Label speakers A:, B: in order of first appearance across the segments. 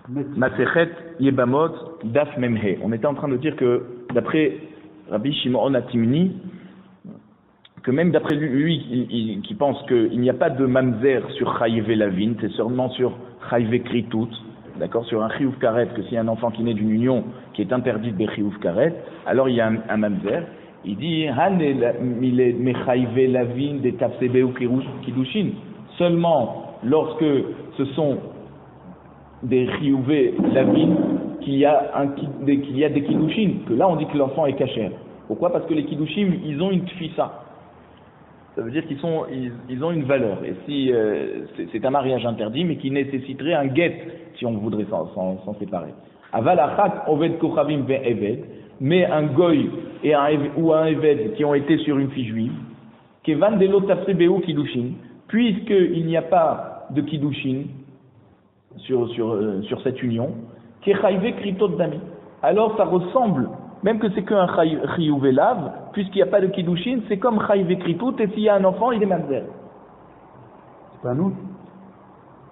A: Masechet Yebamot Daf Memhe. On était en train de dire que d'après Rabbi Shimon Atimni, que même d'après lui qui pense qu'il n'y a pas de mamzer sur Chayive Lavin, c'est seulement sur Chayive Kritout, d'accord, sur un Chiyuv Karet, que s'il y a un enfant qui naît d'une union qui est interdite de Chiyuv Karet, alors il y a un mamzer. Il dit Han Mechayive Lavin des Tafsebe ou Kidushin, seulement lorsque ce sont des Chiyuve Lavin qu'il y a des Kidushin, que là on dit que l'enfant est kasher. Pourquoi? Parce que les Kiddushim, ils ont une tfissa. Ça veut dire qu'ils ont une valeur. Et si c'est un mariage interdit, mais qui nécessiterait un guet, si on voudrait s'en séparer. Aval achat oved kochavim ve'eved, mais un goy ou un eved qui ont été sur une fille juive, kevan delo tafsebeu kiddushin, puisqu'il n'y a pas de kiddushin sur cette union, kechayve kritot dami. Alors ça ressemble, même que c'est qu'un chiyuv elav, puisqu'il n'y a pas de kiddushin, c'est comme chayve kritout, et s'il y a un enfant, il est mamzer.
B: C'est pas nous.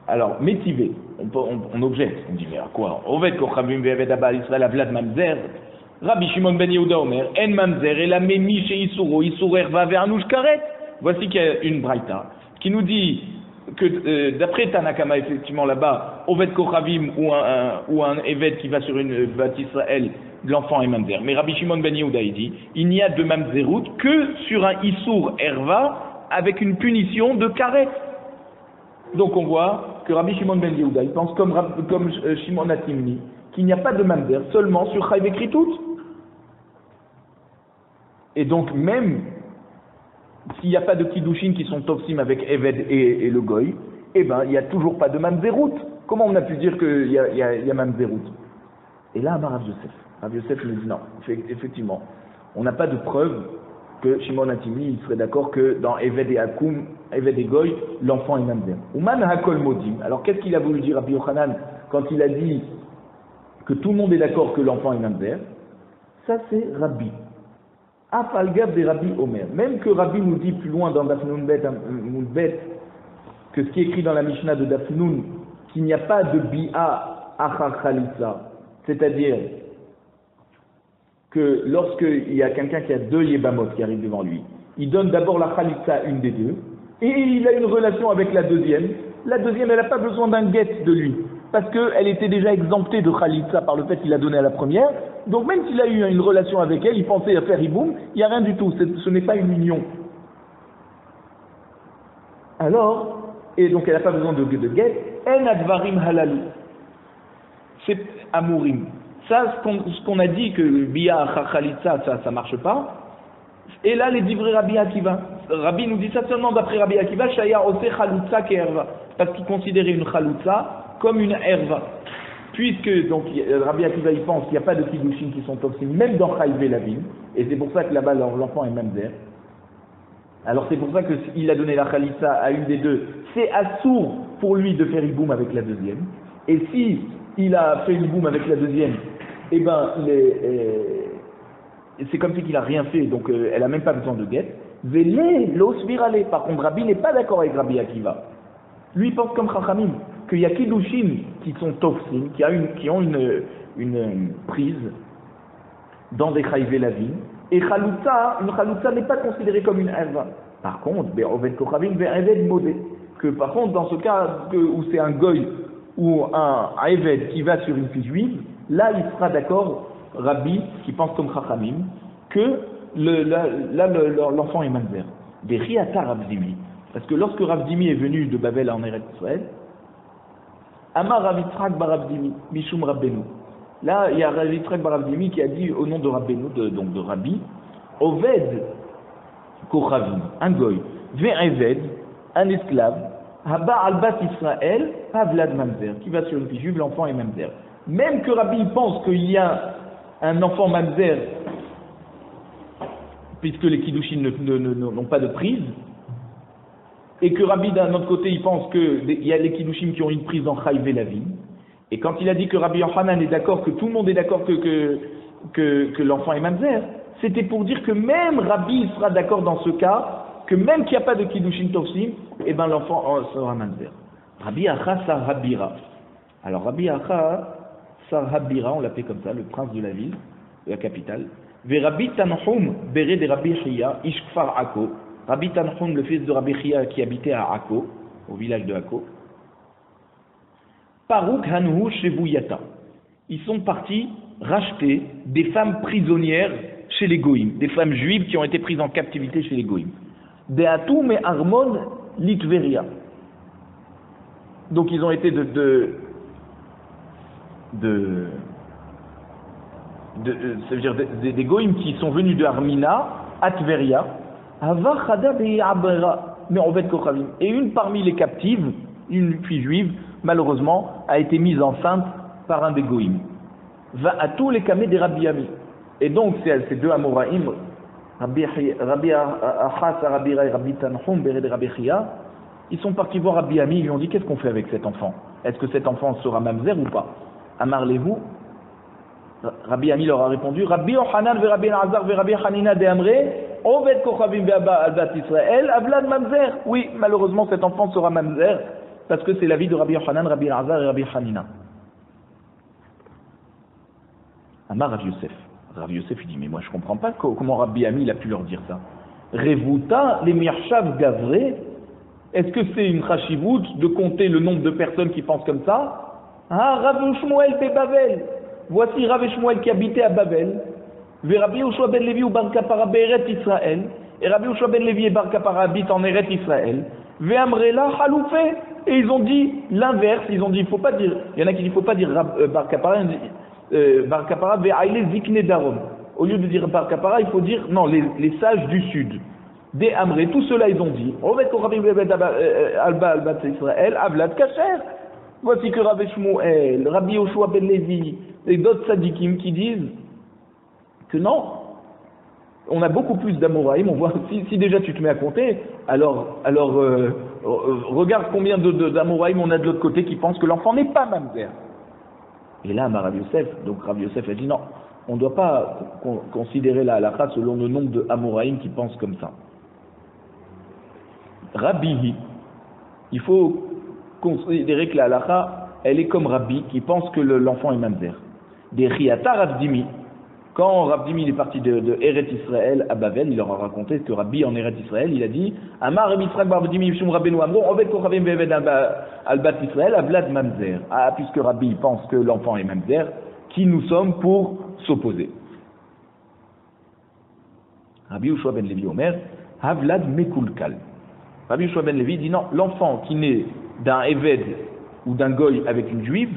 A: Alors, métivé, on objecte, on dit, mais à quoi? Oved kochavim ve'eved abal Israël avlad mamzer. Rabbi Shimon ben Yehuda Omer, en mamzer, et la memi chez Isuro, Isuro erva ve'anouch karet. Voici qu'il y a une braïta qui nous dit que d'après Tanakama, effectivement là-bas, Oved kochavim ou un eved qui va sur une bat Israël, l'enfant est mamzer. Mais Rabbi Shimon ben Yehuda il dit, il n'y a de mamzerout que sur un Issour erva avec une punition de karet. Donc on voit que Rabbi Shimon ben Yehuda il pense comme Shimon Atimni qu'il n'y a pas de mamzer seulement sur Chayve Kritout. Et donc même s'il n'y a pas de kiddushin qui sont tofsim avec Eved et le Goy, eh ben il n'y a toujours pas de mamzerout. Comment on a pu dire qu'il y a mamzerout? Et là, Rav Yosef nous dit non, effectivement, on n'a pas de preuve que Shimon Atimni il serait d'accord que dans Eved et Akum, Eved et Goy, l'enfant est mamzer. Uman hakol modim. Alors qu'est-ce qu'il a voulu dire Rabbi Yochanan quand il a dit que tout le monde est d'accord que l'enfant est mamzer? Ça c'est Rabbi. Afalgav de Rabbi Omer. Même que Rabbi nous dit plus loin dans Daf Nun Bet que ce qui est écrit dans la Mishnah de Daf Nun, qu'il n'y a pas de bi'a achar chalitza, c'est-à-dire que lorsqu'il y a quelqu'un qui a deux yébamot qui arrivent devant lui, il donne d'abord la chalitza à une des deux, et il a une relation avec la deuxième. La deuxième, elle n'a pas besoin d'un guet de lui, parce qu'elle était déjà exemptée de chalitza par le fait qu'il a donné à la première. Donc même s'il a eu une relation avec elle, il pensait à faire hiboum, il n'y a rien du tout, ce n'est pas une union. Alors, et donc elle n'a pas besoin de guet, en advarim halalu, c'est amourim. Ça, ce qu'on a dit que biya chalitza, ça marche pas. Et là, les divrei Rabbi Akiva. Rabbi nous dit ça seulement d'après Rabbi Akiva, shaya ose chalitza ke erva, parce qu'il considérait une chalitza comme une erva. Puisque donc Rabbi Akiva il pense qu'il n'y a pas de kiddushin qui sont toxiques, même dans Chayve Lavin, et c'est pour ça que là-bas l'enfant est mamzer. Alors c'est pour ça qu'il a donné la chalitza à une des deux. C'est assourd pour lui de faire hiboum avec la deuxième. Et si il a fait hiboum avec la deuxième, eh ben c'est comme si qu'il a rien fait, donc elle a même pas besoin de guet. Vele l'os virale. Par contre, Rabbi n'est pas d'accord avec Rabbi Akiva. Lui il pense comme Chachamim qu'il y a kiddushin qui sont tofsim, qui ont une prise dans des chayve lavin, et chaloutza, une chaloutza n'est pas considérée comme une erva. Par contre, be'oved kochavim ve'eved modé, que par contre dans ce cas où c'est un goy ou un eved qui va sur une fille juive, là il sera d'accord, Rabbi qui pense comme chachamim, que l'enfant est mamzer. Des riata Rav Zimi, parce que lorsque Rav Zimi est venu de Babel en Eretz Israël, Amar Rav Yitzhak bar Rav Zimi, Mishum Rabbeinu. Là, il y a Rav Yitzhak bar Rav Zimi qui a dit au nom de Rabbeinu, donc de Rabbi, Oved Kochavim, un goy, Ve'eved, un esclave, Haba al-Bat Israël, Havlad Mamzer, qui va sur une fille juive, l'enfant est Mamzer. Même que Rabbi pense qu'il y a un enfant Mamzer, puisque les Kiddushin n'ont pas de prise, et que Rabbi d'un autre côté il pense qu'il y a les Kiddushim qui ont une prise en Chayve Lavin, et quand il a dit que Rabbi Yochanan est d'accord, que tout le monde est d'accord que l'enfant est mamzer, c'était pour dire que même Rabbi sera d'accord dans ce cas, que même qu'il n'y a pas de Kiddushin Tofsim, eh ben l'enfant sera mamzer. Rabbi Achasa Rabira. Alors Rabbi Acha Sarhabira, on l'appelait comme ça, le prince de la ville, de la capitale. Ve Rabbi Tanhum Bere de Rabbi Chia, Ishkfar Akko. Rabbi Tanhum, le fils de Rabbi Chia qui habitait à Akko, au village de Akko. Parouk Hanhu Shebouyata. Ils sont partis racheter des femmes prisonnières chez les Goïm, des femmes juives qui ont été prises en captivité chez les Goïm. De Atum et Armon Litveria. Donc ils ont été ça veut dire des Goïm qui sont venus de Armina à Tveria, et une parmi les captives, une fille juive, malheureusement, a été mise enceinte par un des Goïm. Va à tous les camés des Rabbi Ami. Et donc, ces deux Amoraïm, Rabbi Achas, Rabbi Rai, Rabbi Tanhum, Bere de Rabbi Chia, ils sont partis voir Rabbi Ami, ils lui ont dit, qu'est-ce qu'on fait avec cet enfant? Est-ce que cet enfant sera mamzer ou pas? Amar Lehu, Rabbi Ami leur a répondu, Rabbi Yochanan, Rabbi Elazar, Rabbi Hanina de Amre, Oved Kochavim Be'aba Albat Israël, Avlad mamzer. Oui, malheureusement, cet enfant sera mamzer, parce que c'est l'avis de Rabbi Yochanan, Rabbi Elazar et Rabbi Hanina. Amar Rav Yosef. Rav Yosef, il dit, mais moi je comprends pas comment Rabbi Ami il a pu leur dire ça. Revuta les mirshav gavré. Est-ce que c'est une chashivut de compter le nombre de personnes qui pensent comme ça? Ah, Rav Shmuel de Babel. Voici Rav Shmuel qui habitait à Babel. Ve Rabbi Yoshua ben Levi ou Bar Kapara be'Eret Israël. Et Rabbi Yoshua ben Levi et Bar Kapara habitent en Eret Israël. Ve Amrela Haloufé. Et ils ont dit l'inverse. Ils ont dit, il faut pas dire. Il y en a qui disent, il faut pas dire Bar Kapara. Bar Kapara ve'aile zikne darom. Au lieu de dire Bar Kapara, il faut dire non, les sages du sud. Des Amré, tout cela ils ont dit. Alba Albat Israël, Avlad Kacher. Voici que Rabbi Shmuel, Rabbi Yoshua ben Levi et d'autres sadikim qui disent que non. On a beaucoup plus d'Amoraïm. On voit si déjà tu te mets à compter, alors regarde combien d'Amoraïm on a de l'autre côté qui pensent que l'enfant n'est pas mamzer. Et là, Rabbi Yosef, donc Rabbi Yosef a dit non, on ne doit pas considérer la halakha selon le nombre de Amoraïm qui pensent comme ça. Rabbi, il faut considérer que la halakha, elle est comme Rabbi qui pense que l'enfant est mamzer. Des Riyata Rav Dimi, quand Rav Dimi est parti de Eret Israël à Babel, il leur a raconté que Rabbi en Eret Israël, il a dit Amar Rabbi Yitzhak bar Dimi Yishum Rabbeinu Amro, Oved Kochavim Be'eved Albat Israël, Avlad Mamzer. Ah, puisque Rabbi pense que l'enfant est mamzer, qui nous sommes pour s'opposer? Rabbi Yoshua ben Levi Omer, Avlad Mekulkal. Rabbi Yoshua ben Levi dit non, l'enfant qui naît d'un Eved ou d'un Goy avec une juive,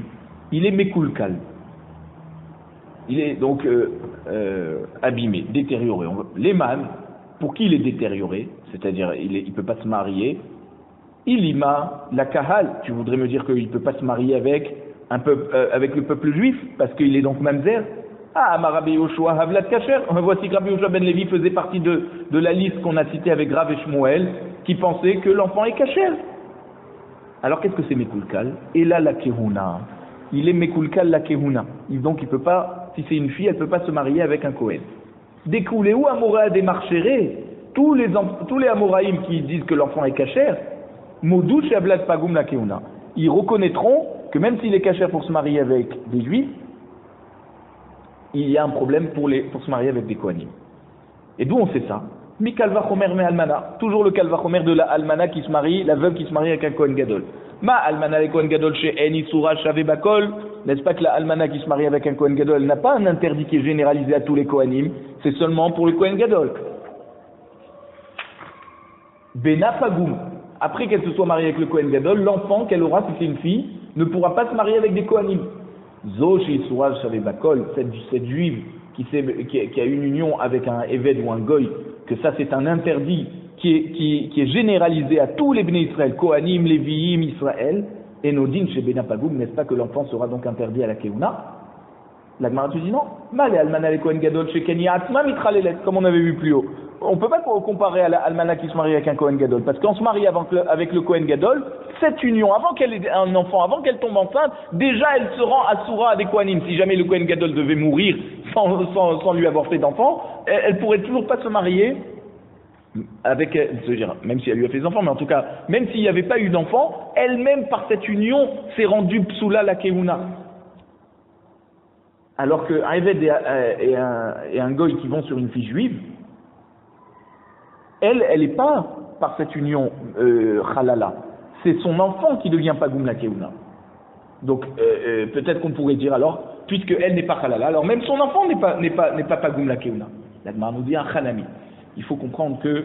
A: il est Mekulkal. Il est donc abîmé, détérioré. L'éman, pour qui il est détérioré, c'est-à-dire il ne peut pas se marier, ilima, la kahal, tu voudrais me dire qu'il ne peut pas se marier avec le peuple juif, parce qu'il est donc mamzer. Ah, Rabbi Yoshua Havlat Kacher. Voici que Rabbi Yoshua ben Levi faisait partie de la liste qu'on a citée avec Rav et Shmuel, qui pensait que l'enfant est kacher. Alors qu'est-ce que c'est Mekulkal? Et là, la Kehuna. Il est Mekulkal la Kehuna. Donc il peut pas, si c'est une fille, elle ne peut pas se marier avec un Kohen. Découlé où Amora des marchérés, tous les Amoraïm qui disent que l'enfant est kacher, Modouche et Ablad Pagoum la Kehuna. Ils reconnaîtront que même s'il est kacher pour se marier avec des juifs, il y a un problème pour se marier avec des Kohanim. Et d'où on sait ça? Mi kalva chomer me almana. Toujours le kalva chomer de la almana qui se marie, la veuve qui se marie avec un Kohen Gadol. Ma almana le Kohen Gadol chez Eni Soura Shave Bakol. N'est-ce pas que la almana qui se marie avec un Kohen Gadol n'a pas un interdit qui est généralisé à tous les Kohanim, c'est seulement pour le Kohen Gadol. Bena Pagoum. Après qu'elle se soit mariée avec le Kohen Gadol, l'enfant qu'elle aura, si c'est une fille, ne pourra pas se marier avec des Kohanim. Zoshi Soura Shave Bakol, cette juive qui a une union avec un Eved ou un Goy, que ça c'est un interdit qui est généralisé à tous les Bnei Israël, Kohanim, Léviim, Israël, et Nodin chez Bena Pagoum, n'est-ce pas que l'enfant sera donc interdit à la Keuna? La Gemara te dit non. Mal et Almana le Kohen Gadol chez Kenya Atma Mitralelet, comme on avait vu plus haut. On ne peut pas comparer à la Almana qui se marie avec un Kohen Gadol, parce qu'on se marie avec le Kohen Gadol, cette union, avant qu'elle ait un enfant, avant qu'elle tombe enceinte, déjà elle se rend assoura à des Kohanim. Si jamais le Kohen Gadol devait mourir sans lui avoir fait d'enfant, elle pourrait toujours pas se marier avec, c'est-à-dire, même si elle lui a fait des enfants, mais en tout cas, même s'il n'y avait pas eu d'enfants, elle-même par cette union s'est rendue psoula la keuna. Alors que Eved et un goy qui vont sur une fille juive, elle n'est pas par cette union halala. C'est son enfant qui devient pagoum la keuna. Donc peut-être qu'on pourrait dire alors, puisque elle n'est pas halala, alors même son enfant n'est pas pagoum la keuna. La Gemara nous dit un chanami. Il faut comprendre que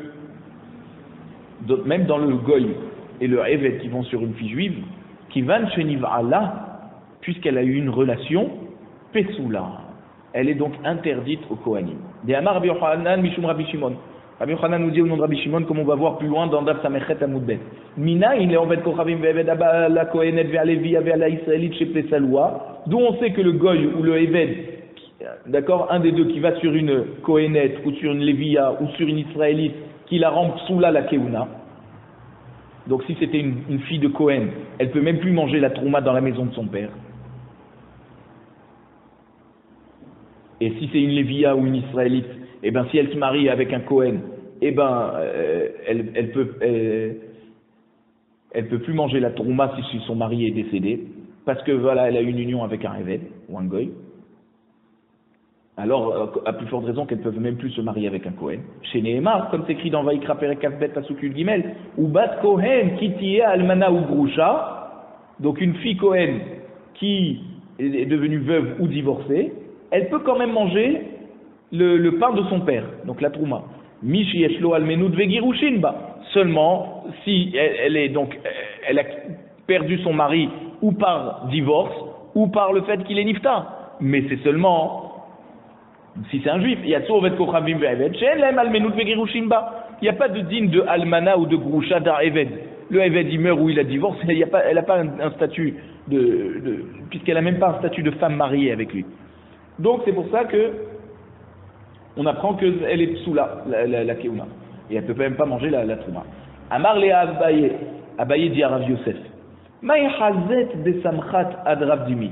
A: même dans le goy et le Eved qui vont sur une fille juive, qui van shenivala, puisqu'elle a eu une relation pessoula, elle est donc interdite au Kohanim. De Amar Rabbi Yochanan Mishum Rabbi Shimon. Rabbi Yochanan nous dit au nom de Rabbi Shimon, comme on va voir plus loin dans Daf Samechet Amud Bet. Mina il est en Kochavim ve'Eved Abba la Kohenet ve'Alevi ve'ala Israélite chez Pesaloua, d'où on sait que le goy ou le Eved, d'accord, un des deux qui va sur une Kohenet ou sur une Lévia ou sur une Israélite, qui la rend psoula la Keuna. Donc si c'était une fille de Kohen, elle peut même plus manger la trouma dans la maison de son père. Et si c'est une Lévia ou une Israélite, eh ben si elle se marie avec un Kohen, eh ben elle peut plus manger la trouma si son mari est décédé, parce que voilà, elle a une union avec un Eved ou un Goy. Alors, à plus forte raison qu'elles peuvent même plus se marier avec un Kohen. Chez Nehemar, comme c'est écrit dans Vaikra Perek Kafbet Pasuk Gimel, ou Bat Kohen qui tiye almana ou grusha, donc une fille Kohen qui est devenue veuve ou divorcée, elle peut quand même manger le pain de son père, donc la trouma. Mishi yeshlo almenut vegirushin ba. Seulement si elle a perdu son mari ou par divorce ou par le fait qu'il est nifta. Mais c'est seulement si c'est un juif. Il y a il n'y a pas de dîne de almana ou de grusha d'un Eved. Le Eved il meurt ou il a divorcé, elle n'a pas un statut puisqu'elle n'a même pas un statut de femme mariée avec lui. Donc c'est pour ça que on apprend qu'elle est psoula, la keuna. Et elle ne peut même pas manger la trouma. Amar le Abaye, Abaye dit à Rav Yosef, Maï hazet de samchat ad Rav Dimi.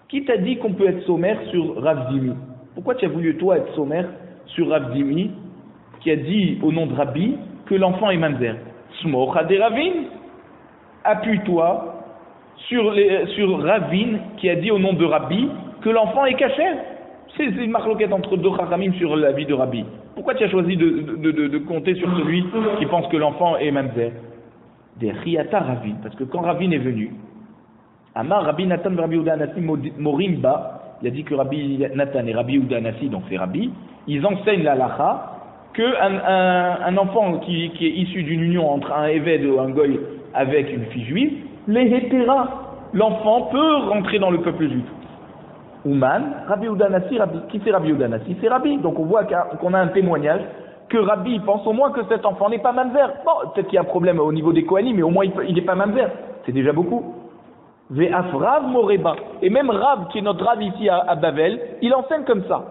A: Qui t'a dit qu'on peut être sommaire sur Rav Dimi? Pourquoi tu as voulu toi être sommaire sur Rav Dimi, qui a dit au nom de Rabbi que l'enfant est mamzer? Smocha de Ravin. Appuie-toi sur Ravin qui a dit au nom de Rabbi que l'enfant est caché. C'est une marloquette entre deux chachamim sur la vie de Rabbi. Pourquoi tu as choisi de compter sur celui qui pense que l'enfant est mamzer? Des Riyata Ravin, parce que quand Ravin est venu, Amar Rabbi Nathan Rabbi Uda Anasi Morimba, il a dit que Rabbi Nathan et Rabbi Uda Anasi, donc c'est Rabbi, ils enseignent la lacha qu'un enfant qui est issu d'une union entre un Eved ou un Goy avec une fille juive, les hétéra, l'enfant peut rentrer dans le peuple juif. Ouman, Rabbi Udanassi, qui c'est Rabbi Udanassi? C'est Rabbi. Donc on voit qu'on a un témoignage que Rabbi pense au moins que cet enfant n'est pas mamzer. Bon, peut-être qu'il y a un problème au niveau des Kohanim, mais au moins il n'est pas mamzer. C'est déjà beaucoup. Ve'af Rav Moreba. Et même Rav, qui est notre Rav ici à Bavel, il enseigne comme ça.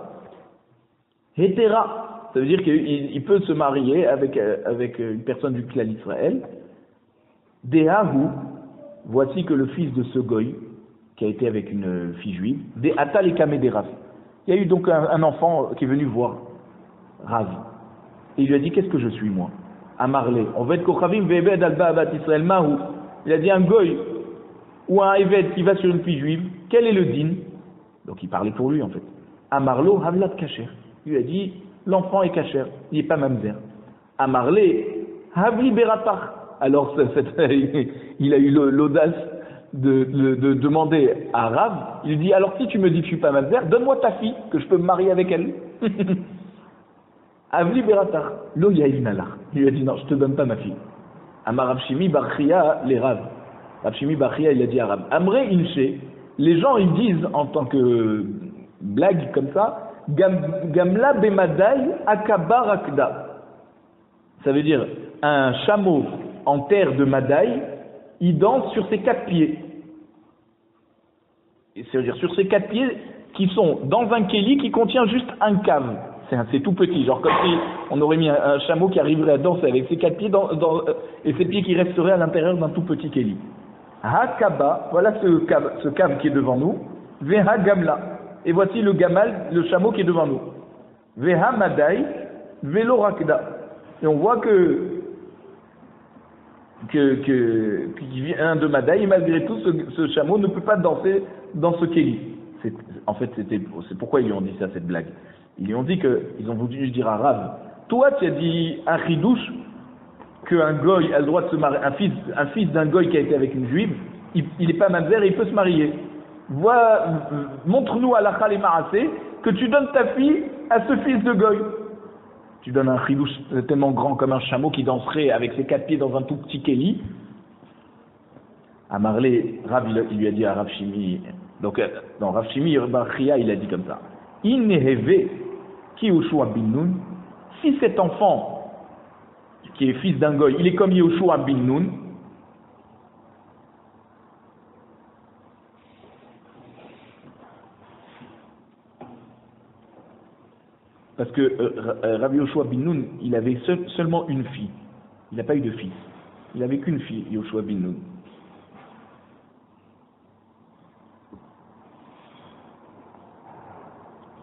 A: Hétéra. Ça veut dire qu'il peut se marier avec une personne du clan d'Israël. Dehahu. Voici que le fils de ce goy, qui a été avec une fille juive, des Atal et Kamé Rav. Il y a eu donc un enfant qui est venu voir Rav. Et il lui a dit, qu'est-ce que je suis moi? Amarle. On va être Kochavim ve'Eved alba abat Israël mahu. Il a dit un goy ou un Eved qui va sur une fille juive, quel est le din? Donc il parlait pour lui en fait. Amarlo havlat kacher. Il lui a dit, l'enfant est kacher, il n'est pas mamzer. Amarle havli beratach. Alors il a eu l'audace de demander à Rav, il lui dit, alors si tu me dis que je suis pas mamzer, donne-moi ta fille, que je peux me marier avec elle. Avli beratar, lo yaïn Allah. Il lui a dit, non, je te donne pas ma fille. Amar Rav Shimi Barchia les Rav. Rav Shimi Barchia, il a dit à Rav, Amre Inche, les gens ils disent en tant que blague comme ça, Gamla bemadai akabarakda. Ça veut dire, un chameau en terre de Madaï, il danse sur ses 4 pieds. C'est-à-dire sur ses 4 pieds qui sont dans un kéli qui contient juste un cave. C'est tout petit, genre comme si on aurait mis un chameau qui arriverait à danser avec ses 4 pieds et ses pieds qui resteraient à l'intérieur d'un tout petit kéli. Hakaba, voilà ce cave qui est devant nous. Veha gamla. Et voici le gamal, le chameau qui est devant nous. Veha Madaï, Velo Rakda. Et on voit qu'il vient de Madaï, et malgré tout, ce chameau ne peut pas danser dans ce kéli. En fait, c'est pourquoi ils lui ont dit ça, cette blague. Ils lui ont dit qu'ils ont voulu dire à Rav, toi, tu as dit un chidouche, qu'un goy a le droit de se marier, un fils d'un goy qui a été avec une juive, il n'est pas mamzer et il peut se marier. Montre-nous à la et Marassé que tu donnes ta fille à ce fils de goy. Tu donnes un chidouche tellement grand comme un chameau qui danserait avec ses 4 pieds dans un tout petit kéli. À Marley, Rav, il lui a dit à Rav Shimi, donc, non, Rav Shimi, il a dit comme ça. Ineheve ki Yoshua bin Nun, si cet enfant, qui est fils d'un goy, il est comme Yoshua bin Nun, parce que Rabbi Yoshua bin Nun, il avait seulement une fille. Il n'a pas eu de fils. Il n'avait qu'une fille, Yoshua bin Nun.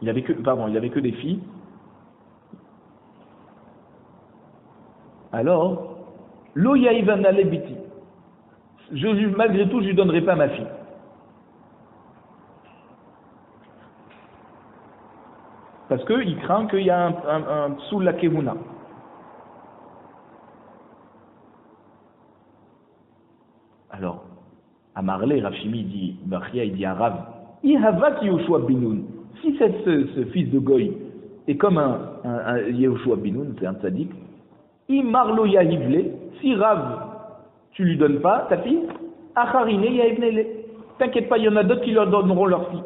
A: Il avait que des filles. Alors, lo yaïvan alebiti. Malgré tout, je lui donnerai pas ma fille. Parce qu'il craint qu'il y a un psoul la kevuna. Alors, à Marley, Rav Shimi dit, Bachia, il dit à Rav, Ihava ki Yoshua Binoun. Si ce fils de Goy est comme un Yoshua Binoun, c'est un tzaddik, Imarlo Yahivle, si Rav, tu lui donnes pas ta fille, Acharine Yahivnele. T'inquiète pas, il y en a d'autres qui leur donneront leur fille.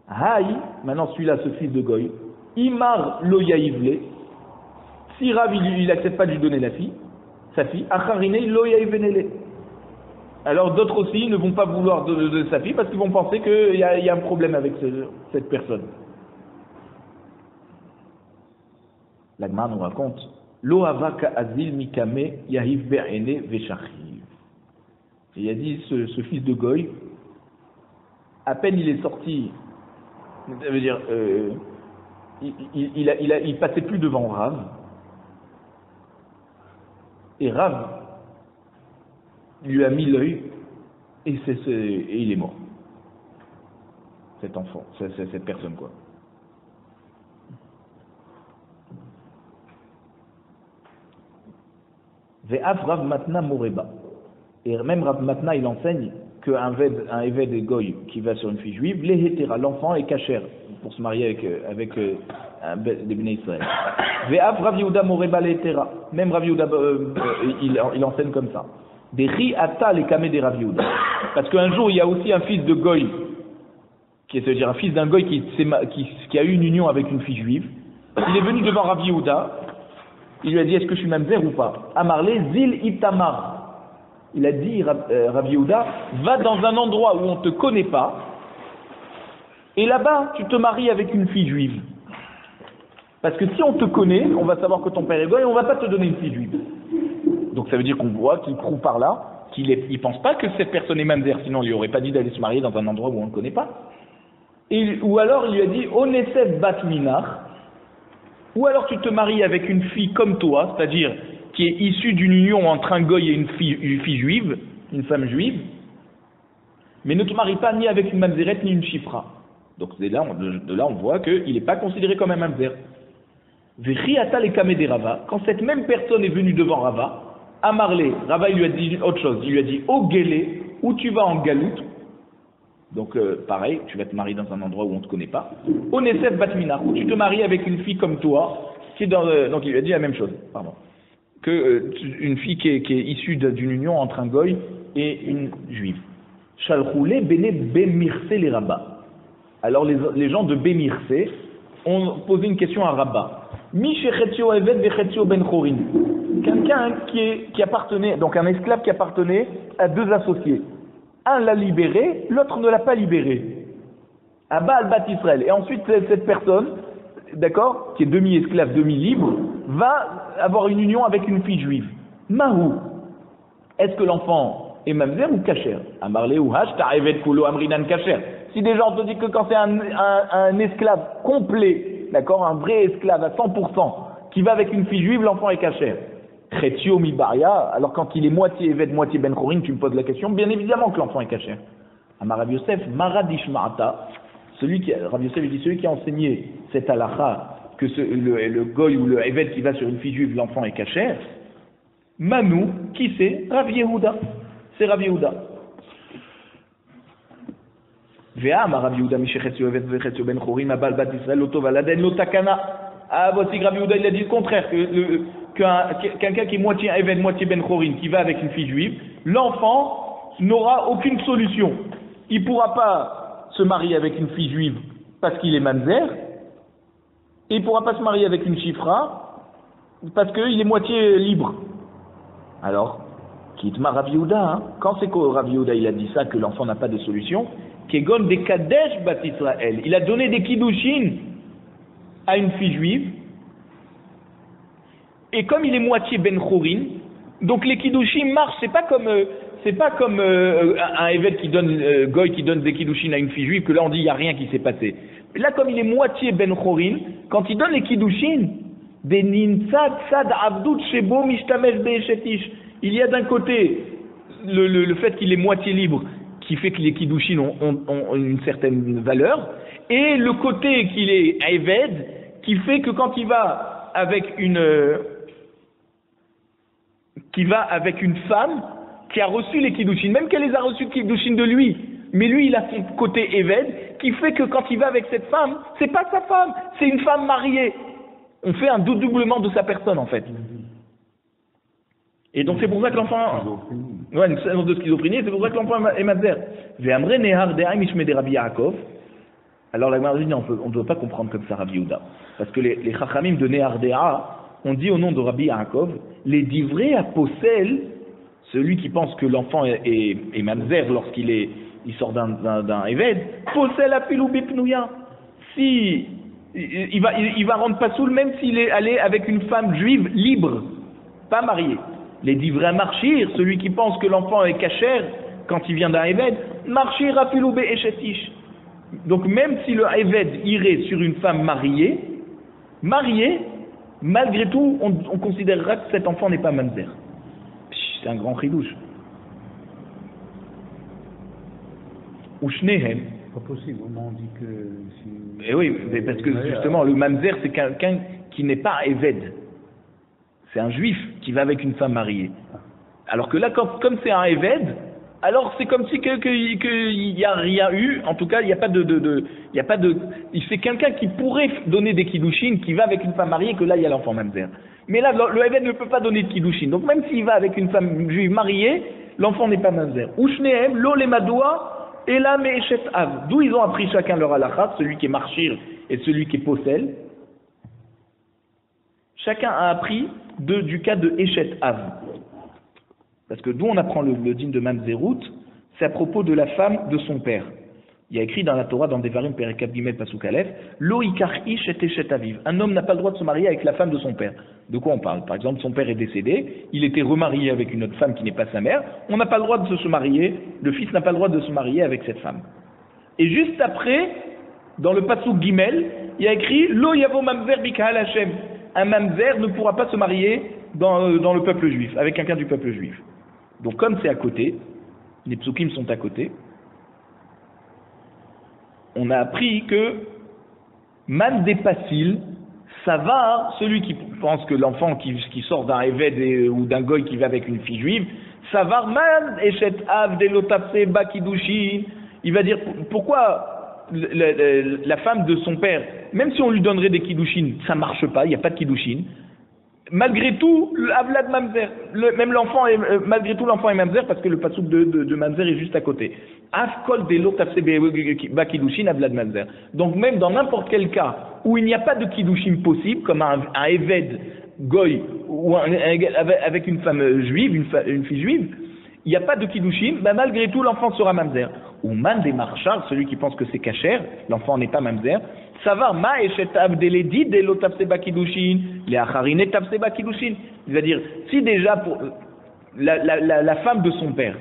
A: Haï, maintenant celui-là, ce fils de Goy, Imar lo Yahivle, si Rav il accepte pas de lui donner sa fille, Acharine lo Yahivnele. Alors d'autres aussi ne vont pas vouloir de sa fille parce qu'ils vont penser qu'il y a un problème avec cette personne. L'Agmar nous raconte Lo avaka azil mikame yahiv be'ene veshachiv. Il a dit ce fils de Goy, à peine il est sorti, ça veut dire il passait plus devant Rav, et Rav lui a mis l'œil et il est mort. Cet enfant, cette personne quoi. Ve'af Rav Matna Moreba. Et même Rav Matna il enseigne qu'un évêque de Goy qui va sur une fille juive, l'hétéra, l'enfant est cachère pour se marier avec des Bnei Israël. Ve'af Rav Yehuda Moreba l'hétéra. Même Rav Yehuda il enseigne comme ça. Des ri'ata les kamé des Rav Yehuda. Parce qu'un jour il y a aussi un fils de Goy, c'est-à-dire un fils d'un Goy qui a eu une union avec une fille juive. Il est venu devant Rav Yehuda, il lui a dit est-ce que je suis mamzer ou pas? Amarlé Zil Itamar. Il a dit Rav Yehuda, va dans un endroit où on ne te connaît pas, et là-bas tu te maries avec une fille juive. Parce que si on te connaît, on va savoir que ton père est Goy et on ne va pas te donner une fille juive. Donc ça veut dire qu'on voit qu'il prouve par là qu'il ne pense pas que cette personne est mamzer, sinon il lui aurait pas dit d'aller se marier dans un endroit où on ne le connaît pas. Ou alors il lui a dit Onesef bat minar, ou alors tu te maries avec une fille comme toi, c'est-à-dire qui est issue d'une union entre un goy et une fille juive, une femme juive, mais ne te marie pas ni avec une mamzerette ni une chifra. Donc de là on voit qu'il n'est pas considéré comme un mamzer. V'chiata le kamé des Rava, quand cette même personne est venue devant Rava, Amarlé, Rava il lui a dit autre chose, il lui a dit au Guélé, où tu vas en galoute, donc pareil, tu vas te marier dans un endroit où on ne te connaît pas, au Nesef Batminar, où tu te maries avec une fille comme toi, qui est donc il lui a dit la même chose, pardon, une fille qui est issue d'une union entre un goy et une juive. Shalchoulé Bene Bemirse les Rabba. Alors les gens de Bemirse ont posé une question à Rabba. Mishechetio Evet Vechetio Ben Chorin. Quelqu'un qui appartenait, donc un esclave qui appartenait à deux associés. Un l'a libéré, l'autre ne l'a pas libéré. À Baal Bat Israël. Et ensuite, cette personne, d'accord, qui est demi-esclave, demi-libre, va avoir une union avec une fille juive. Mahou. Est-ce que l'enfant est mamzer ou kacher? Amarle ou hash, ta'evet kulo amrinan kacher. Si déjà on te dit que quand c'est un esclave complet, d'accord, un vrai esclave à 100%, qui va avec une fille juive, l'enfant est cachère. Chetio mi baria, alors quand il est moitié Eved, moitié Ben Chorin, tu me poses la question, bien évidemment que l'enfant est cachère. Amar Rav Yosef, Maradishma'ata, Rav Yosef dit celui qui a enseigné cette halakha, que le goy ou le Eved qui va sur une fille juive, l'enfant est cachère. Manu, qui c'est? Rav Yehuda. C'est Rav Yehuda. Rav Yehuda, Mishechetio Eved, Vechetio Ben Chorin, Abal Bat Israël, Lotova, Laden, Lotakana. Ah, voici Rav Yehuda, il a dit le contraire, quelqu'un qui est moitié Eved, moitié Ben Chorin, qui va avec une fille juive, l'enfant n'aura aucune solution. Il ne pourra pas se marier avec une fille juive parce qu'il est mamzer, et il ne pourra pas se marier avec une chifra parce qu'il est moitié libre. Alors, Kitma Rav Yehuda, hein, quand c'est que Rav Yehuda il a dit ça, que l'enfant n'a pas de solution, Kegon de Kadesh Bat Israël, il a donné des kiddushin à une fille juive, et comme il est moitié Ben Chorin, donc les kiddushin marchent, c'est pas comme un évêque qui donne, Goy qui donne des kiddushin à une fille juive, que là on dit il n'y a rien qui s'est passé. Là comme il est moitié Ben Chorin, quand il donne les kiddushin, des nintzad sad avdut shebo mishtamesh be'eshetish, il y a d'un côté le fait qu'il est moitié libre, qui fait que les kiddushin ont une certaine valeur, et le côté qu'il est Eved, qui fait que quand il va avec une femme qui a reçu les kiddushin, même qu'elle les a reçus kiddushin de lui, mais lui il a son côté Eved, qui fait que quand il va avec cette femme, c'est pas sa femme, c'est une femme mariée. On fait un doublement de sa personne en fait. Et donc c'est pour ça que l'enfant... Ouais, une séance de schizophrénie, c'est pour ça que l'enfant est mamzer. Ve'amre nehar de'ay mishme de Rabbi Yaakov. Alors la Gemara dit non, on ne doit pas comprendre comme ça Rabbi Yehuda. Parce que les chachamim de Nehar De'a ont dit au nom de Rabbi Yaakov, les divrei à Posel, celui qui pense que l'enfant est mamzer lorsqu'il sort d'un Eved, Posel apilou bipnouya. Si il va rendre pasoul même s'il est allé avec une femme juive libre, pas mariée. Les divrei marchir, celui qui pense que l'enfant est cachère quand il vient d'un Eved, marchir apilou be'eshetish. Donc même si le Eved irait sur une femme mariée, malgré tout, on considérera que cet enfant n'est pas mamzer. C'est un grand chidouche. Ou shnehem.
B: Pas possible, on dit que...
A: Eh oui, parce que justement, le mamzer, c'est quelqu'un qui n'est pas Eved. C'est un juif qui va avec une femme mariée. Alors que là, comme c'est un Eved, alors c'est comme si il n'y a rien eu, en tout cas il n'y a pas de c'est quelqu'un qui pourrait donner des kiddushin, qui va avec une femme mariée, que là il y a l'enfant mamzer. Mais là le Eved ne peut pas donner de kiddushin, donc même s'il va avec une femme juive mariée, l'enfant n'est pas mamzer. Ushnehem lo lemadoua ela me'eshet av. D'où ils ont appris chacun leur halakha, celui qui est marchir et celui qui est posel. Chacun a appris du cas de Eshet Av. Parce que d'où on apprend le dîme de Mamzerout, c'est à propos de la femme de son père. Il y a écrit dans la Torah, dans Devarim Perikab Gimel Pasuk Aleph, Lo ikar ish et eshet aviv. Un homme n'a pas le droit de se marier avec la femme de son père. De quoi on parle? Par exemple, son père est décédé, il était remarié avec une autre femme qui n'est pas sa mère, on n'a pas le droit de se marier, le fils n'a pas le droit de se marier avec cette femme. Et juste après, dans le Pasuk Gimel, il y a écrit Lo yavo mamzer bikahal Hashem. Un mamzer ne pourra pas se marier dans le peuple juif, avec quelqu'un du peuple juif. Donc comme c'est à côté, les psukim sont à côté, on a appris que man dépasil, ça va, celui qui pense que l'enfant qui sort d'un Eved ou d'un goy qui va avec une fille juive, ça va man eshet av de lotapse bakidushin, il va dire pourquoi la femme de son père, même si on lui donnerait des kiddushin, ça marche pas, il n'y a pas de kiddushin. Malgré tout, l'avlad mamzer, même l'enfant malgré tout l'enfant est mamzer parce que le passouk de mamzer est juste à côté. Afkol de l'otapse bakidushin avlad mamzer. Donc même dans n'importe quel cas où il n'y a pas de kiddushin possible, comme un eved goy ou avec une femme juive, une fille juive, il n'y a pas de kiddushin, malgré tout l'enfant sera mamzer. Ou man des marchars, celui qui pense que c'est kasher, l'enfant n'est pas mamzer. Savar ma eshet abdeledi de l'otapse bakidushin, les acharine tapse bakidushin. C'est-à-dire, si déjà pour la femme de son père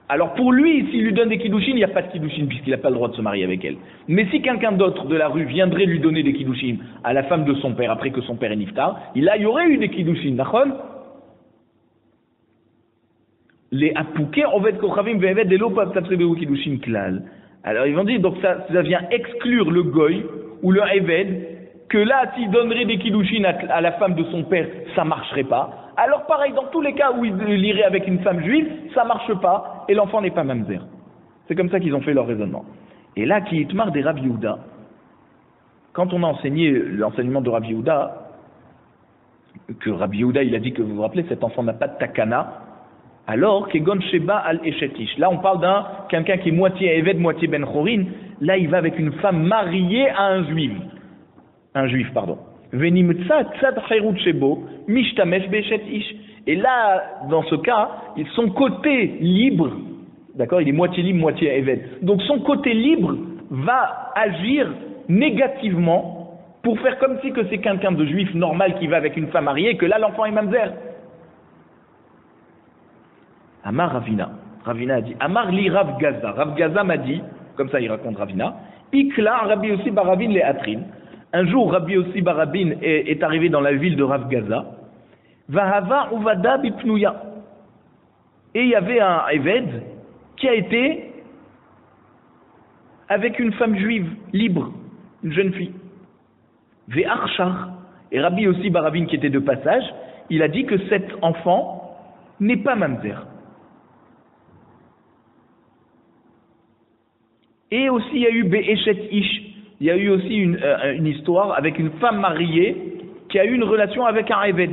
A: Alors pour lui, s'il lui donne des kiddushin, il n'y a pas de kiddushin puisqu'il n'a pas le droit de se marier avec elle. Mais si quelqu'un d'autre de la rue viendrait lui donner des kiddushin à la femme de son père après que son père est niftar, il y aurait eu des kiddushin, d'accord? Les apouké, on va être kochavim ve'eved de l'eau tabsebeu kiddushin klal. Alors ils vont dire, donc ça vient exclure le goy ou le eved, que là, s'il donnerait des kiddushin à la femme de son père, ça marcherait pas. Alors pareil, dans tous les cas où il irait avec une femme juive, ça marche pas, et l'enfant n'est pas mamzer. C'est comme ça qu'ils ont fait leur raisonnement. Et là, qui itmar des Rabbi Yehuda, quand on a enseigné l'enseignement de Rabbi Yehuda, que Rabbi Yehuda, il a dit que vous vous rappelez, cet enfant n'a pas de takana, alors, Kegon Sheba al Eshetish. Là, on parle d'un quelqu'un qui est moitié Eved, moitié Ben Chorin. Là, il va avec une femme mariée à un juif. Un juif, pardon. Venimtsa tzad chayrut shebo, mishtamesh be'eshetish. Et là, dans ce cas, son côté libre, d'accord, il est moitié libre, moitié Eved. Donc, son côté libre va agir négativement pour faire comme si que c'est quelqu'un de juif normal qui va avec une femme mariée et que là, l'enfant est mamzer. Amar Ravina. Ravina a dit, Amar li Rav Gaza. Rav Gaza m'a dit, comme ça il raconte Ravina, Ikla Rabbi Yossi Barabin le Atrin. Un jour, Rabbi Yossi Barabin est arrivé dans la ville de Rav Gaza. Vahava Uvada Bipnouya. Et il y avait un Eved qui a été avec une femme juive, libre, une jeune fille. Ve'archar. Et Rabbi Yossi Barabin, qui était de passage, il a dit que cet enfant n'est pas mamzer. Et aussi, il y a eu Be'eshet Ish. Il y a eu aussi une histoire avec une femme mariée qui a eu une relation avec un Eved,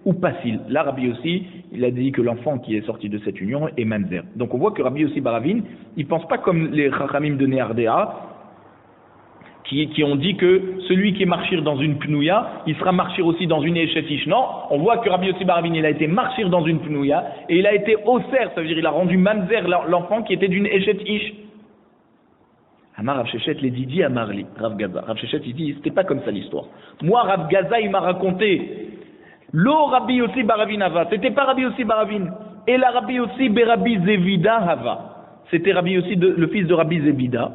A: ou Passil. Là, Rabbi Yossi, il a dit que l'enfant qui est sorti de cette union est mamzer. Donc on voit que Rabbi Yossi Baravin, il ne pense pas comme les Chachamim de Nehardea, qui ont dit que celui qui est marchir dans une pnouya, il sera marchir aussi dans une Eshet Ish. Non, on voit que Rabbi Yossi Baravin, il a été marchir dans une pnouya, et il a été osser, ça veut dire il a rendu mamzer l'enfant qui était d'une Eshet Ish. Amar Rav Shechet les dit Amarli, Rav Gaza. Rav Shechet il dit, c'était pas comme ça l'histoire. Moi, Rav Gaza, il m'a raconté, Lo Rabbi Yossi Baravin Hava, c'était pas Rabbi Yossi Baravin, et la Rabbi Yossi Berabi Zevida Hava, c'était Rabbi Yossi, le fils de Rabbi Zevida.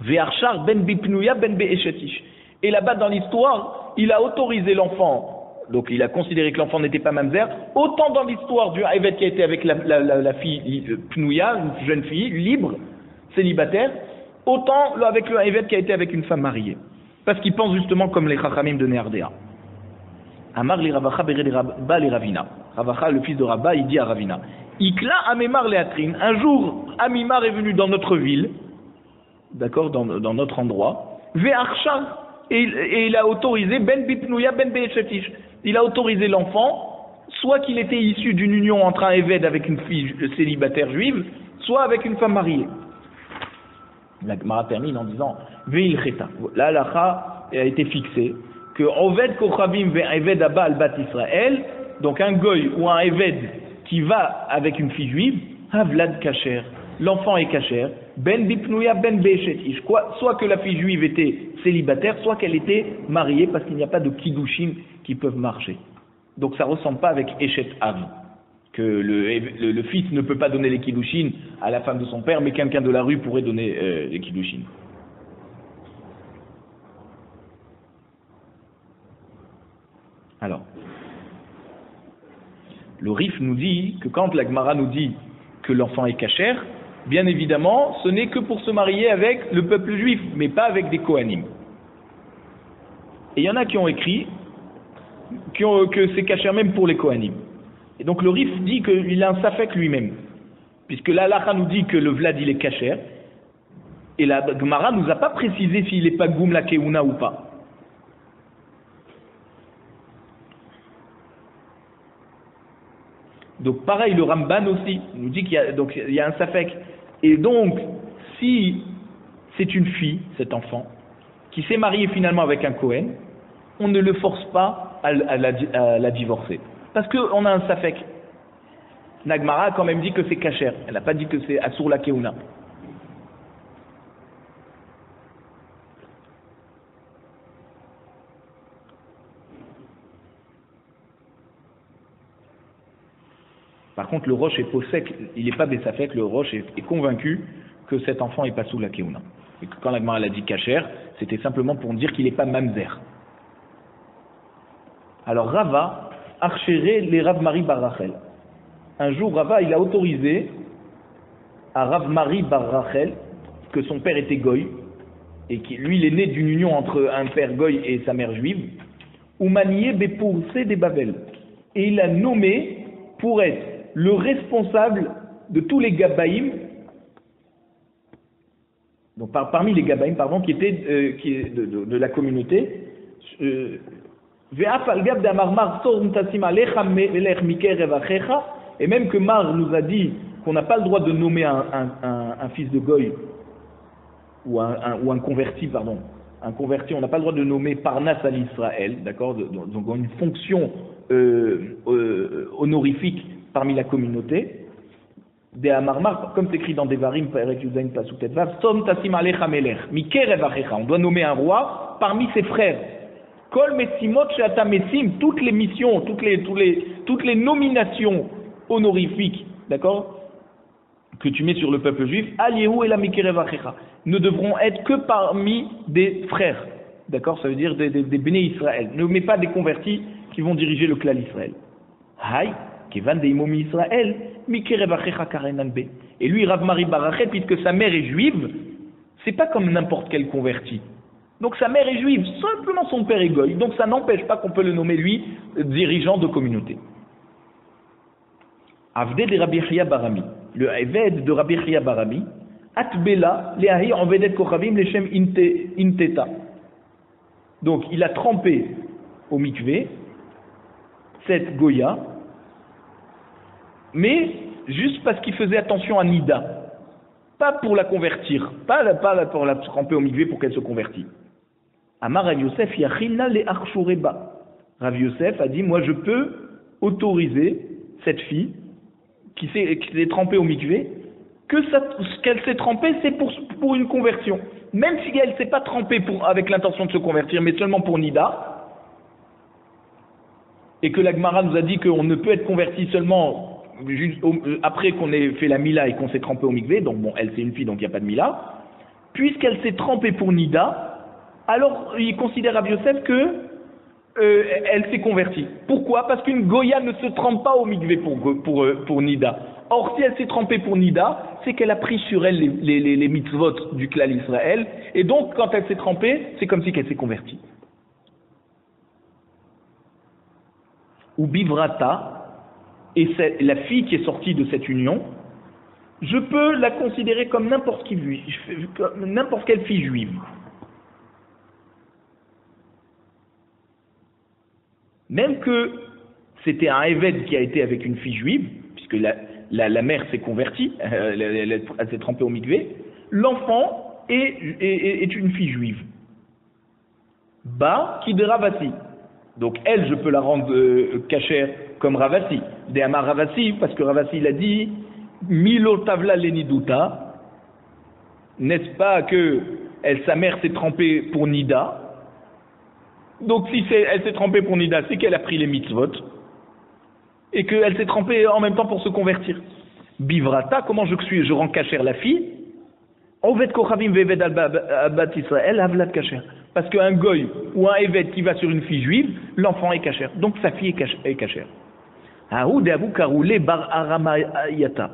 A: Ve'archar ben bipnouya ben be'eshetish. Et là-bas dans l'histoire, il a autorisé l'enfant. Donc il a considéré que l'enfant n'était pas mamzer, autant dans l'histoire du Eved qui a été avec la fille Pnouya, une jeune fille, libre, célibataire, autant avec le Eved qui a été avec une femme mariée. Parce qu'il pense justement comme les Chachamim de Nehardea. Amar li Ravacha bere li Rabba li Ravina. Ravacha, le fils de Rabba, il dit à Ravina, Ikla Amemar le Atrin. Un jour, Amimar est venu dans notre ville, d'accord, dans notre endroit, Ve'archar, et il a autorisé Ben Bipnouya Ben Be'eshetish. Il a autorisé l'enfant, soit qu'il était issu d'une union entre un Eved avec une fille célibataire juive, soit avec une femme mariée. La Gemara termine en disant Ve'il cheta. La halakha a été fixée que Oved Kochavim Ve'eved Abba al Bat Israël, donc un goy ou un Eved qui va avec une fille juive, Havlad Kacher. L'enfant est kacher, Ben Bipnouya Ben Be'eshetish. Soit que la fille juive était célibataire, soit qu'elle était mariée, parce qu'il n'y a pas de kiddushin qui peuvent marcher. Donc ça ne ressemble pas avec Eshet Av, que le fils ne peut pas donner les kiddushin à la femme de son père, mais quelqu'un de la rue pourrait donner les kiddushin. Alors, le Rif nous dit que quand la Gemara nous dit que l'enfant est kacher, bien évidemment, ce n'est que pour se marier avec le peuple juif, mais pas avec des Kohanim. Et il y en a qui ont écrit que c'est kacher même pour les Kohanim. Et donc le Rif dit qu'il a un safek lui-même, puisque la halakha nous dit que le Vlad il est kacher, et la Gemara nous a pas précisé s'il est pas goum la keuna ou pas. Donc pareil, le Ramban aussi nous dit qu'il y a un safek. Et donc, si c'est une fille, cet enfant, qui s'est mariée finalement avec un Kohen, on ne le force pas à la divorcer. Parce qu'on a un safek. Nagmara a quand même dit que c'est kacher. Elle n'a pas dit que c'est assour la keuna. Par contre, contre, le Roche est possèque, il n'est pas Bessafek, le Roche est convaincu que cet enfant est pas sous la Keuna. Et que quand la Gemara a dit Kacher, c'était simplement pour dire qu'il n'est pas Mamzer. Alors Rava, archéré les Rav Mari Bar Rachel. Un jour, Rava, il a autorisé à Rav Mari Bar Rachel, que son père était Goy, et qui, lui, il est né d'une union entre un père Goy et sa mère juive, ou manié Bepoursé des Babel. Et il a nommé pour être le responsable de tous les Gabaïm, donc parmi les Gabaïm, pardon, qui étaient de la communauté, et même que Mar nous a dit qu'on n'a pas le droit de nommer un fils de Goy ou un converti, pardon, un converti, on n'a pas le droit de nommer Parnas à l'Israël, d'accord, donc une fonction honorifique parmi la communauté. Des Amarmar, comme c'est écrit dans Devarim, on doit nommer un roi parmi ses frères. Toutes les missions, toutes les nominations honorifiques, d'accord, que tu mets sur le peuple juif, ne devront être que parmi des frères, d'accord, ça veut dire des béné Israël. Ne mets pas des convertis qui vont diriger le clan Israël. Israël, et lui, Rav Mari Bar Rachel, puisque sa mère est juive, c'est pas comme n'importe quel converti. Donc sa mère est juive, simplement son père est goy. Donc ça n'empêche pas qu'on peut le nommer lui dirigeant de communauté. Avdé de Rabbi Chia Barami, le Eved de Rabbi Chia Barami, Atbela leahi envedet kochavim leshem inteta. Donc il a trempé au mikvé cette goya, mais juste parce qu'il faisait attention à Nida, pas pour la convertir, pas pour la tremper au mikvé pour qu'elle se convertisse. Amar Rav Yosef yachilna le arshureba. Rav Yosef a dit, moi je peux autoriser cette fille qui s'est trempée au mikvé, qu'elle s'est trempée, c'est pour une conversion. Même si elle ne s'est pas trempée avec l'intention de se convertir, mais seulement pour Nida, et que la Gemara nous a dit qu'on ne peut être converti seulement après qu'on ait fait la Mila et qu'on s'est trempé au mikvé, donc bon, elle c'est une fille donc il n'y a pas de Mila, puisqu'elle s'est trempée pour Nida, alors il considère Rav Yosef que elle s'est convertie. Pourquoi? Parce qu'une Goya ne se trempe pas au mikvé pour Nida. Or si elle s'est trempée pour Nida, c'est qu'elle a pris sur elle les mitzvot du clan Israël, et donc quand elle s'est trempée, c'est comme si qu'elle s'est convertie. Ou Bivrata, et c'est la fille qui est sortie de cette union, je peux la considérer comme n'importe quelle fille juive. Même que c'était un évêque qui a été avec une fille juive, puisque la mère s'est convertie, elle s'est trempée au mikvé, l'enfant est une fille juive. Ba qui de Ravasi. Donc elle, je peux la rendre cachère comme Ravasi. De Amar Ravasi, parce que Ravasi l'a dit, Milo Tavla Leniduta, n'est-ce pas que sa mère s'est trempée pour Nida? Donc si elle s'est trempée pour Nida, c'est qu'elle a pris les mitzvot, et qu'elle s'est trempée en même temps pour se convertir. Bivrata, comment je rends cachère la fille? Oved Kochavim Veved Albat Israël, Havlat Kacher. Parce qu'un goy ou un évêque qui va sur une fille juive, l'enfant est cachère. Donc sa fille est cachère. Aoud Avou Karoulé Bar Aramayata.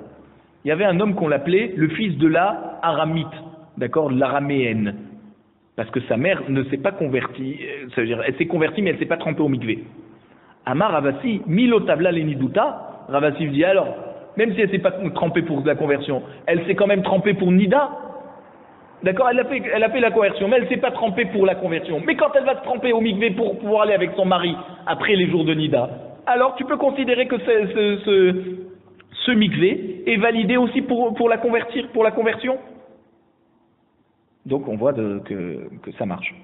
A: Il y avait un homme qu'on l'appelait le fils de la Aramite, d'accord, l'araméenne. Parce que sa mère ne s'est pas convertie, ça veut dire, elle s'est convertie mais elle ne s'est pas trempée au mikvé. Amar Ravasi, Milo Tavla Leniduta, Ravasi dit alors, même si elle ne s'est pas trempée pour la conversion, elle s'est quand même trempée pour Nida. D'accord, elle a fait la conversion, mais elle ne s'est pas trempée pour la conversion. Mais quand elle va se tremper au mikvé pour pouvoir aller avec son mari après les jours de Nida, alors tu peux considérer que ce mikvé est validé aussi pour la conversion. Donc on voit que ça marche.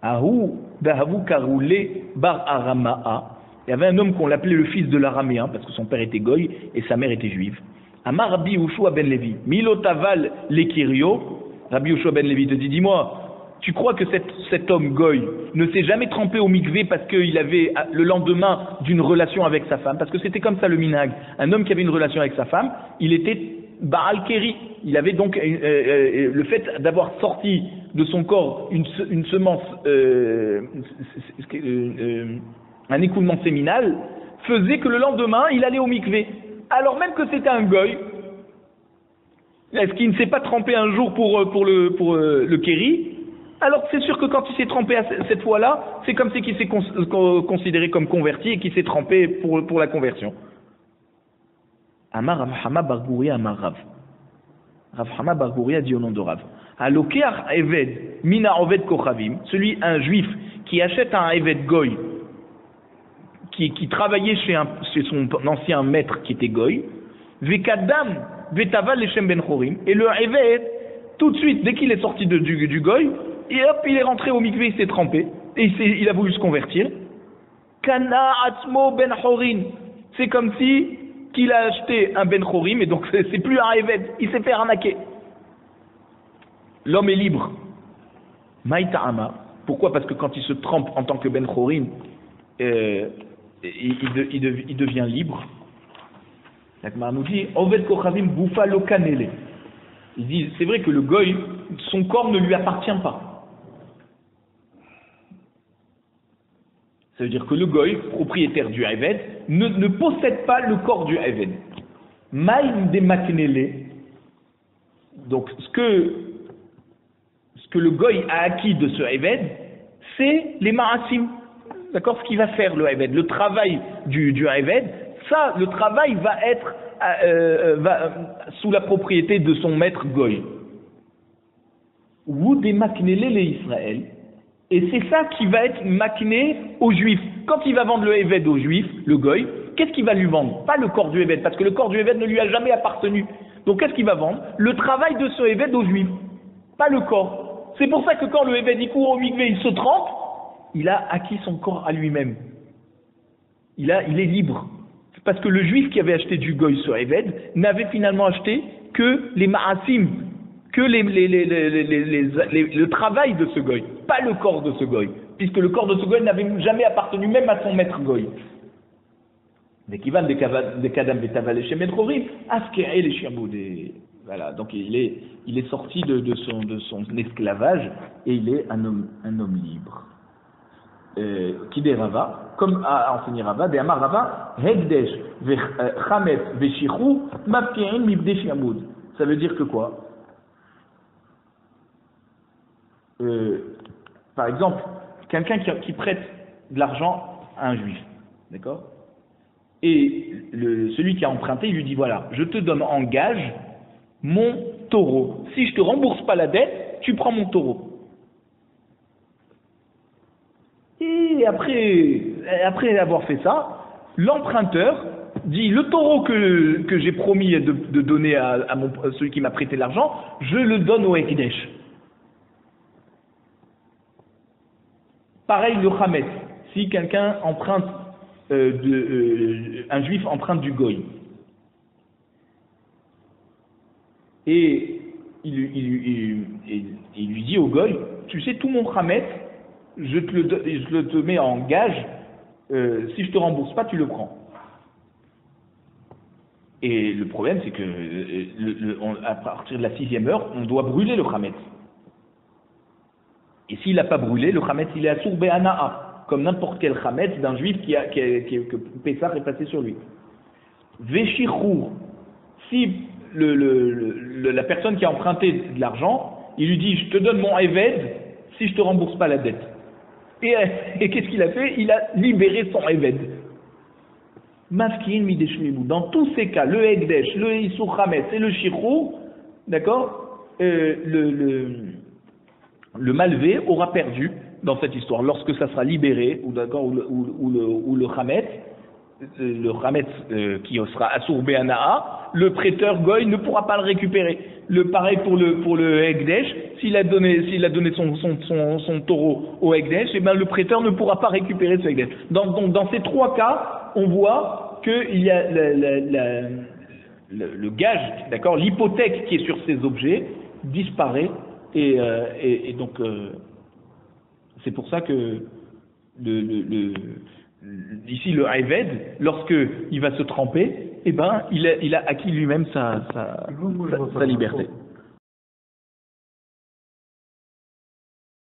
A: Ahou Dahavou Karoulé Bar Aramaa. Il y avait un homme qu'on l'appelait le fils de l'araméen, parce que son père était goy et sa mère était juive. Amar Rabbi Yoshua ben Levi. Milotaval Lekirio. Rabbi Yoshua ben Levi te dit, dis-moi, tu crois que cet homme Goy ne s'est jamais trempé au mikvé parce qu'il avait le lendemain d'une relation avec sa femme, parce que c'était comme ça le minhag. Un homme qui avait une relation avec sa femme, il était Baal Keri. Il avait donc le fait d'avoir sorti de son corps une semence, un écoulement séminal, faisait que le lendemain il allait au mikvé. Alors même que c'était un Goy, est-ce qu'il ne s'est pas trempé un jour pour le Kéri? Alors c'est sûr que quand il s'est trempé cette fois-là, c'est comme si il s'est considéré comme converti et qu'il s'est trempé pour la conversion. Amar Rav Hama bar Gouria Amar Rav. Rav Hama bar Gouria dit au nom de Rav. Alokeach Eved Mina Oved Kochavim, un juif qui achète un Eved Goy, qui travaillait chez son ancien maître qui était Goy, Vekadam Vetaval Leshem Ben Chorim, et le Eved, tout de suite, dès qu'il est sorti du Goy, et hop, il est rentré au mikvé, il s'est trempé, et il a voulu se convertir. Kana Atzmo Ben Chorin, c'est comme si qu'il a acheté un Ben Chorim, et donc c'est plus un Eved, il s'est fait arnaquer. L'homme est libre. Maïta'ama, pourquoi? Parce que quand il se trempe en tant que Ben Chorim, il devient libre. L'Agmara nous dit, Oved Kochavim Goufa Lokanele. Il dit, c'est vrai que le Goy, son corps ne lui appartient pas. Ça veut dire que le Goy, propriétaire du Eved, ne possède pas le corps du Eved. Maïm de Maknele. Donc, ce que le Goy a acquis de ce Eved, c'est les Ma'asim. D'accord? Ce qu'il va faire le Eved, le travail du Eved, ça, le travail va être sous la propriété de son maître Goy. Ou des maknele les Israël. Et c'est ça qui va être makné aux Juifs. Quand il va vendre le Eved aux Juifs, le Goy, qu'est-ce qu'il va lui vendre? Pas le corps du Eved, parce que le corps du Eved ne lui a jamais appartenu. Donc qu'est-ce qu'il va vendre? Le travail de ce Eved aux Juifs, pas le corps. C'est pour ça que quand le Eved il court au mikvé, il se trempe, il a acquis son corps à lui-même. Il est libre. Parce que le juif qui avait acheté du Goy sur Eved n'avait finalement acheté que les ma'asim, que le travail de ce Goy, pas le corps de ce Goy, puisque le corps de ce Goy n'avait jamais appartenu même à son maître Goy. Voilà, donc il est sorti de son esclavage et il est un homme libre. Qui des Rava, comme a enseigné Rava, des Amar Rava, Hegdesh, Chametz, Veshichou, Mafkirin, Mibdesh Yamoud. Ça veut dire que quoi? Par exemple, quelqu'un qui prête de l'argent à un juif, d'accord? Et celui qui a emprunté, il lui dit voilà, je te donne en gage mon taureau. Si je te rembourse pas la dette, tu prends mon taureau. Et après avoir fait ça, l'emprunteur dit le taureau que j'ai promis de donner à celui qui m'a prêté l'argent, je le donne au Ekdesh. Pareil le Chametz, si quelqu'un emprunte un juif emprunte du Goy et il lui dit au Goy, tu sais tout mon Chametz, je te mets en gage, si je te rembourse pas, tu le prends. Et le problème, c'est que à partir de la 6e heure, on doit brûler le Chametz. Et s'il n'a pas brûlé, le Chametz, il est à Sourbe Ana'a, comme n'importe quel Chametz d'un juif que Pessah est passé sur lui. Veshichour, si la personne qui a emprunté de l'argent, il lui dit, je te donne mon Eved, si je te rembourse pas la dette. Et qu'est-ce qu'il a fait? Il a libéré son Eved. Mafkiin mideshmibou. Dans tous ces cas, le Ekdesh, le Issour Chametz et le Shichou, d'accord, le malvé aura perdu dans cette histoire. Lorsque ça sera libéré, ou d'accord, ou le Chametz, qui sera assourbé à Na'a, le prêteur Goy ne pourra pas le récupérer. Pareil pour le Ekdesh, s'il a donné son taureau au Ekdesh, et ben le prêteur ne pourra pas récupérer ce Ekdesh. Donc dans ces trois cas, on voit qu'il y a le gage, d'accord, l'hypothèque qui est sur ces objets disparaît et donc C'est pour ça que ici le Eved, lorsque il va se tremper, eh ben, il a acquis lui-même sa liberté.